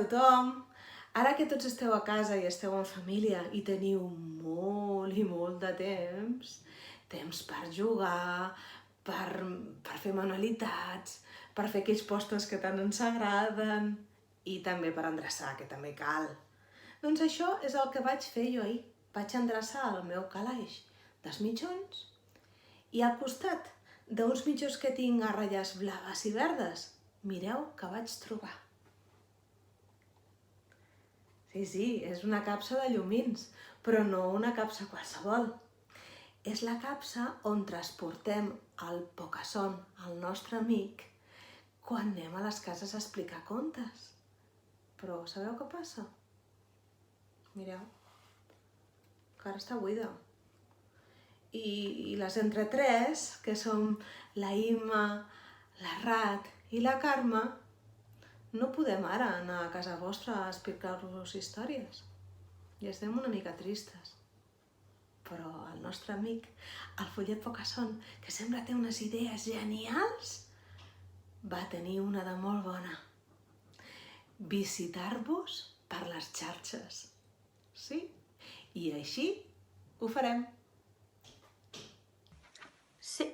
tothom! Ara que tots esteu a casa i esteu en família i teniu molt i molt de temps per jugar, per fer manualitats, per fer aquells postres que tant ens agraden i també per endreçar, que també cal. Doncs això és el que vaig fer jo ahir. Vaig endreçar el meu calaix dels mitjons i al costat d'uns mitjons que tinc a ratlles blaves i verdes, mireu què vaig trobar. Sí, és una capsa de llumins, però no una capsa qualsevol. És la capsa on transportem el Pocason, el nostre amic, quan anem a les cases a explicar contes. Però sabeu què passa? Mireu, que ara està buida. I les entre tres, que són la Imma, la Rat i la Carme, no podem ara anar a casa vostra a explicar-vos històries. I estem una mica tristes. Però el nostre amic, el Follet Pocason, que sempre té unes idees genials, va tenir una de molt bona. Visitar-vos per les xarxes. Sí? I així ho farem. Sí,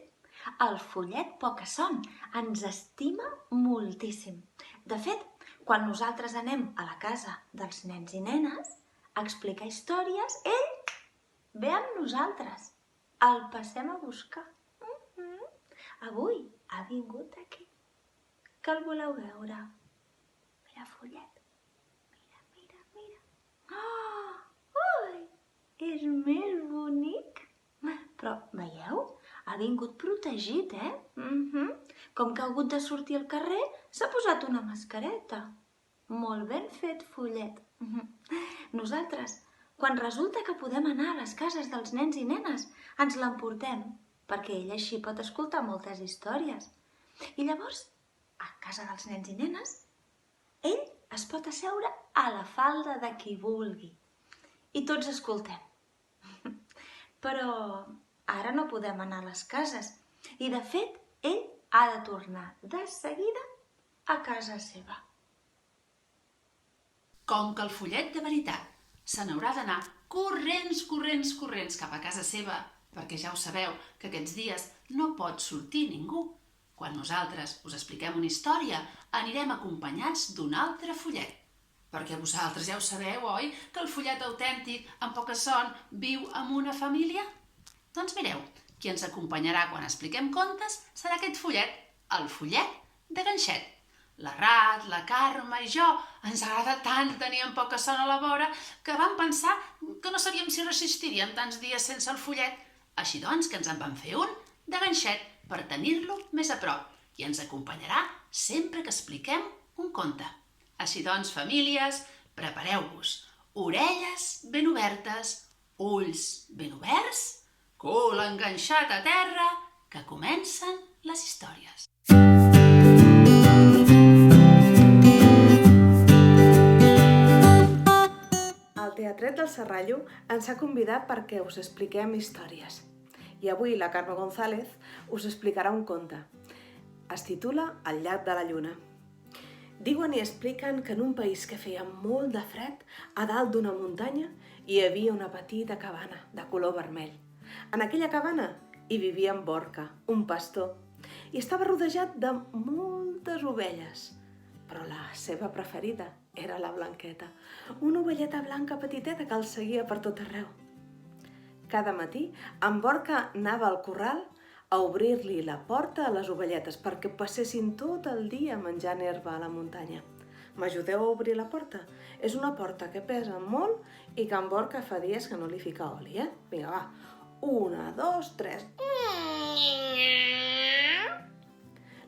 el Follet Pocason ens estima moltíssim. De fet, quan nosaltres anem a la casa dels nens i nenes a explicar històries, ell ve amb nosaltres. El passem a buscar. Avui ha vingut aquí. Que el voleu veure? Mira, Follet. Mira. Ui, és més bonic. Però, veieu? Ha vingut protegit, Com que ha hagut de sortir al carrer, s'ha posat una mascareta. Molt ben fet, Follet. Nosaltres, quan resulta que podem anar a les cases dels nens i nenes, ens l'emportem, perquè ell així pot escoltar moltes històries. I llavors, a casa dels nens i nenes, ell es pot asseure a la falda de qui vulgui. I tots escoltem. Però ara no podem anar a les cases. I, de fet, ell ha de tornar de seguida a casa seva. Com que el Follet de veritat se n'haurà d'anar corrents cap a casa seva, perquè ja ho sabeu que aquests dies no pot sortir ningú. Quan nosaltres us expliquem una història, anirem acompanyats d'un altre follet. Perquè vosaltres ja ho sabeu, oi? Que el follet autèntic, en Pocason, viu amb una família? Doncs mireu, qui ens acompanyarà quan expliquem contes serà aquest follet, el Follet de Ganxet. La Rat, la Carme i jo ens agrada tant tenir en Pocason a la vora que vam pensar que no sabíem si resistiríem tants dies sense el follet. Així doncs que ens en vam fer un de ganxet per tenir-lo més a prop i ens acompanyarà sempre que expliquem un conte. Així doncs, famílies, prepareu-vos. Orelles ben obertes, ulls ben oberts, cul enganxat a terra, que comencen les històries. El Teatret del Serrallo ens ha convidat perquè us expliquem històries. I avui la Carme González us explicarà un conte. Es titula El llac de la lluna. Diuen i expliquen que en un país que feia molt de fred, a dalt d'una muntanya, hi havia una petita cabana de color vermell. En aquella cabana hi vivia en Borca, un pastor, i estava rodejat de moltes ovelles, però la seva preferida era la Blanqueta, una ovelleta blanca petiteta que el seguia per tot arreu. Cada matí, en Borca anava al corral a obrir-li la porta a les ovelletes perquè passessin tot el dia menjant herba a la muntanya. M'ajudeu a obrir la porta? És una porta que pesa molt i que en Borca fa dies que no li fica oli, Vinga, va. 1, 2, 3...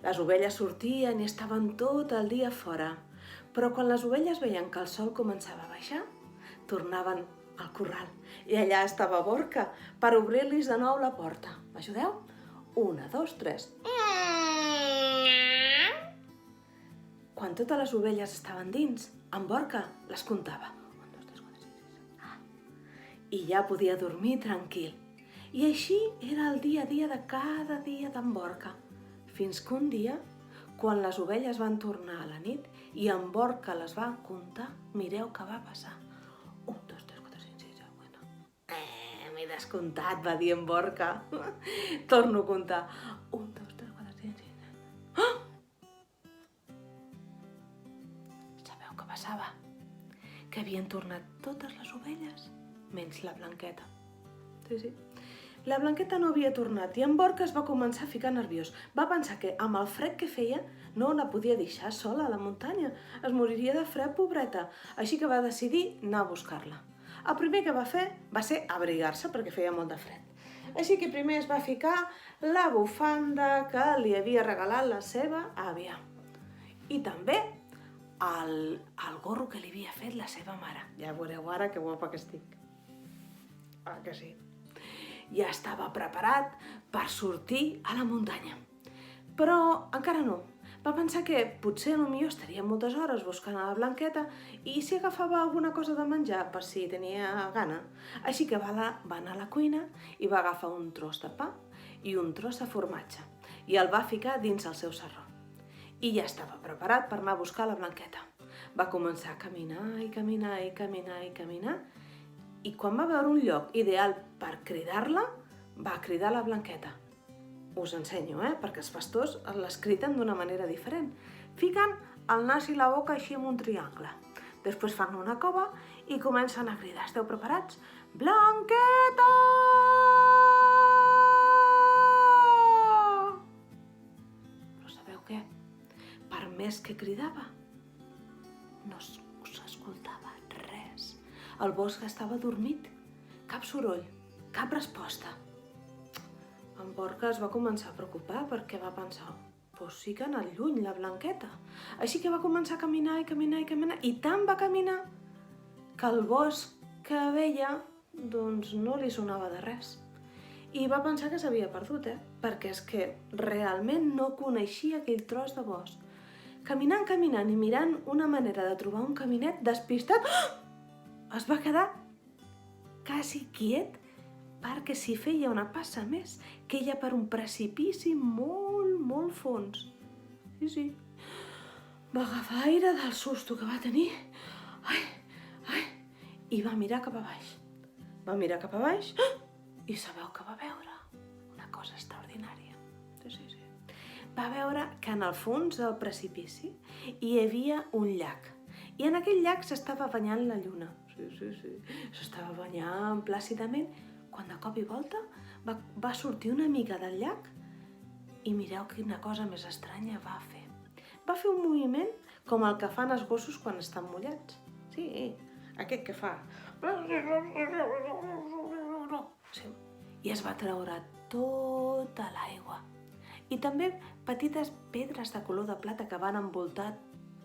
Les ovelles sortien i estaven tot el dia fora, però quan les ovelles veien que el sol començava a baixar, tornaven al corral i allà estava Borca per obrir-los de nou la porta. M'ajudeu? 1, 2, 3... Quan totes les ovelles estaven dins, en Borca les comptava. 1, 2, 3, 4, 5, 6... I ja podia dormir tranquil. I així era el dia a dia de cada dia d'en Borca. Fins que un dia, Quan les ovelles van tornar a la nit i en Borca les va comptar, mireu què va passar. 1, 2, 3, 4, 5, 6, 7, 8... M'he descomptat, va dir en Borca. Torno a comptar. 1, 2, 3, 4, 5, 6, 7... Ah! Sabeu què passava? Que havien tornat totes les ovelles, menys la Blanqueta. Sí. La Blanqueta no havia tornat i en Borca es va començar a ficar nerviós. Va pensar que amb el fred que feia no la podia deixar sola a la muntanya. Es moriria de fred, pobreta. Així que va decidir anar a buscar-la. El primer que va fer va ser abrigar-se perquè feia molt de fred. Així que primer es va ficar la bufanda que li havia regalat la seva àvia. I també el gorro que li havia fet la seva mare. Ja veureu ara que guapa que estic. Ah, que sí. Ja estava preparat per sortir a la muntanya. Però encara no. Va pensar que potser potser estaria moltes hores buscant a la Blanqueta i si agafava alguna cosa de menjar per si tenia gana. Així que va anar a la cuina i va agafar un tros de pa i un tros de formatge i el va ficar dins el seu sarró. I ja estava preparat per anar a buscar la Blanqueta. Va començar a caminar i caminar i caminar i caminar i quan va veure un lloc ideal per cridar-la, va cridar la Blanqueta. Us ensenyo, perquè els pastors les criden d'una manera diferent. Fiquen el nas i la boca així en un triangle. Després fan una cova i comencen a cridar. Esteu preparats? Blanqueta! Però sabeu què? Per més que cridava, no s'escoltava res. El bosc estava dormit. Cap soroll, cap resposta. En Borca es va començar a preocupar perquè va pensar doncs sí que ha anat lluny la Blanqueta. Així que va començar a caminar i caminar i caminar i tant va caminar que el bosc que veia doncs no li sonava de res. I va pensar que s'havia perdut, perquè és que realment no coneixia aquell tros de bosc. Caminant i mirant una manera de trobar un caminet despistat, es va quedar quasi quiet perquè si feia una passa més, queia per un precipici molt, molt fons. Sí. Va agafar aire del susto que va tenir. I va mirar cap a baix. I sabeu què va veure? Una cosa extraordinària. Sí. Va veure que en el fons del precipici hi havia un llac. I en aquell llac s'estava banyant la lluna. Sí. S'estava banyant plàcidament quan de cop i volta va sortir una mica del llac i mireu quina cosa més estranya va fer. Va fer un moviment com el que fan els gossos quan estan mullats. Sí, aquest que fa. Sí. I es va treure tota l'aigua. I també petites pedres de color de plata que van envoltar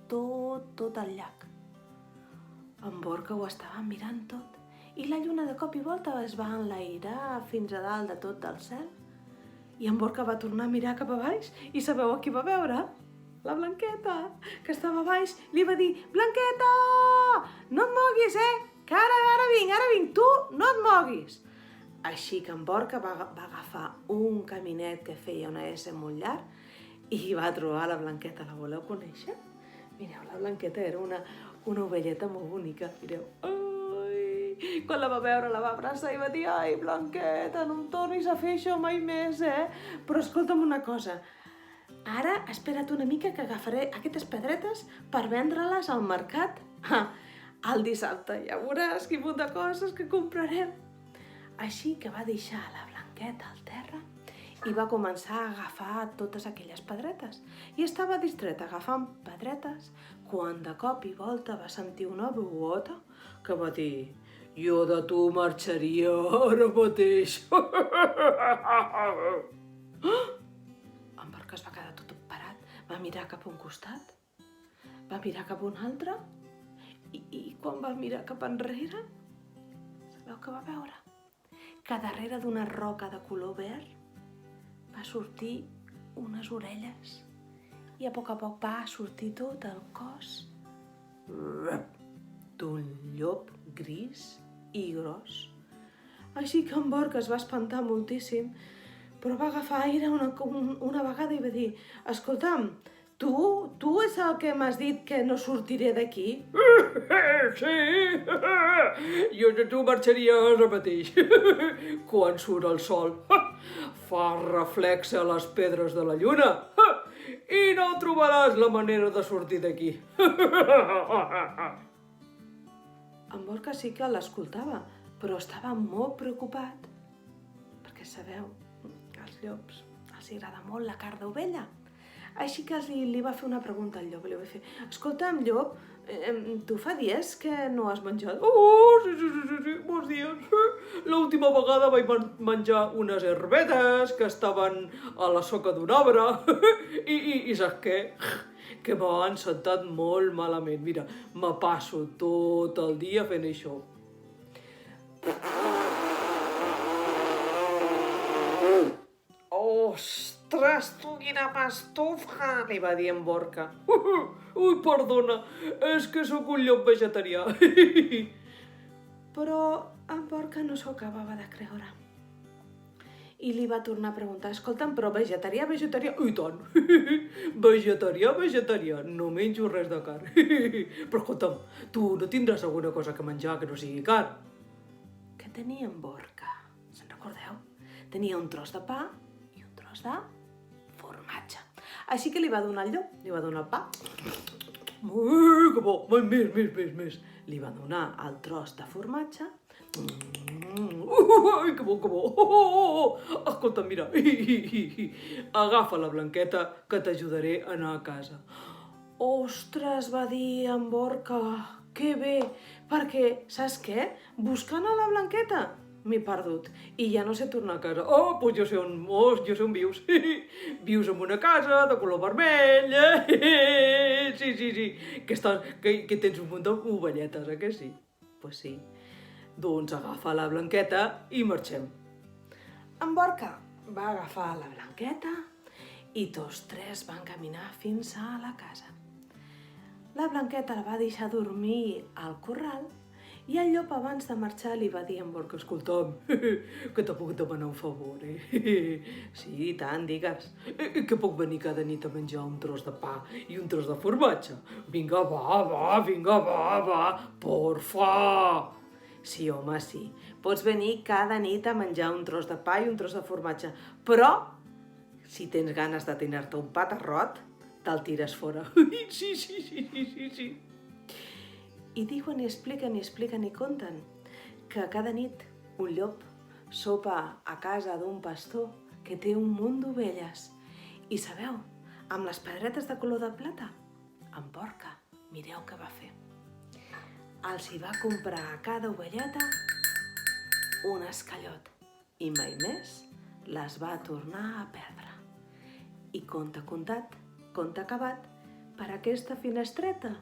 tot el llac. En Borca ho estava mirant tot i la lluna de cop i volta es va enlairar fins a dalt de tot del cel. I en Borca va tornar a mirar cap a baix i sabeu a qui va veure? La Blanqueta, que estava a baix, li va dir: Blanqueta, no et moguis, que ara vinc, tu no et moguis. Així que en Borca va agafar un caminet que feia una S molt llarg i va trobar la Blanqueta. La voleu conèixer? Mireu, la Blanqueta era una ovelleta molt bonica, mireu. Quan la va veure la va abraçar i va dir: ai, Blanqueta, no em tornis a fer això mai més, Però escolta'm una cosa, ara espera't una mica que agafaré aquestes pedretes per vendre-les al mercat el dissabte. Ja veuràs quin munt de coses que comprarem. Així que va deixar la Blanqueta al terra i va començar a agafar totes aquelles pedretes. I estava distreta agafant pedretes quan de cop i volta va sentir una veuota que va dir: jo de tu marxaria ara mateix. En Borca es va quedar tot parat, va mirar cap a un costat, va mirar cap a un altre i quan va mirar cap enrere, sabeu què va veure? Que darrere d'una roca de color verd va sortir unes orelles i a poc va sortir tot el cos d'un llop gris i gros. Així que en Borca es va espantar moltíssim, però va agafar aire una vegada i va dir: escolta'm, Tu és el que m'has dit que no sortiré d'aquí? Sí, jo de tu marxaria ara mateix. Quan surt el sol, fa reflexe a les pedres de la lluna i no trobaràs la manera de sortir d'aquí. En Borca sí que l'escoltava, però estava molt preocupat. Perquè sabeu, als llops els agrada molt la carn d'ovella. Així que li va fer una pregunta al llop. Li va fer, escolta'm, llop, tu fa dies que no has menjat? Oh, sí, molts dies. L'última vegada vaig menjar unes herbetes que estaven a la soca d'un arbre i saps què? Que m'han sentat molt malament. Mira, me passo tot el dia fent això. Ostres, tu quina pastufa, li va dir en Borca. Ui, perdona, és que sóc un llop vegetarià. Però en Borca no s'ho acabava de creure. I li va tornar a preguntar, escolta'm, però vegetarià? I tant, vegetarià, no menjo res de carn. Però escolta'm, tu no tindràs alguna cosa que menjar que no sigui carn? Què tenia en Borca? Se'n recordeu? Tenia un tros de pa i un tros de formatge. Així que li va donar el llop, li va donar el pa. Ui, que bo, més. Li va donar el tros de formatge. Ui, que bo. Escolta, mira, agafa la blanqueta que t'ajudaré a anar a casa. Ostres, va dir en Borca, que bé, perquè, saps què? Buscant a la blanqueta m'he perdut i ja no sé tornar a casa. Oh, doncs jo sé on vius. Vius en una casa de color vermell. Sí. Que tens un munt d'ovelletes, que sí? Pues sí. Doncs agafa la blanqueta i marxem. En Borca va agafar la blanqueta i tots tres van caminar fins a la casa. La blanqueta la va deixar dormir al corral i el llop abans de marxar li va dir a en Borca, escolta'm, que te puc demanar un favor, Sí, i tant, digues. Que puc venir cada nit a menjar un tros de pa i un tros de formatge? Vinga, va, porfa! Sí, home, sí. Pots venir cada nit a menjar un tros de pa i un tros de formatge, però si tens ganes de tenir-te un patarrot, te'l tires fora. Sí. I diuen i expliquen i conten que cada nit un llop sopa a casa d'un pastor que té un munt d'ovelles. I sabeu, amb les pedretes de color de plata, en Borca, mireu què va fer. Els hi va comprar a cada ovelleta un escallot i mai més les va tornar a perdre. I conte contat, conte acabat, per aquesta finestreta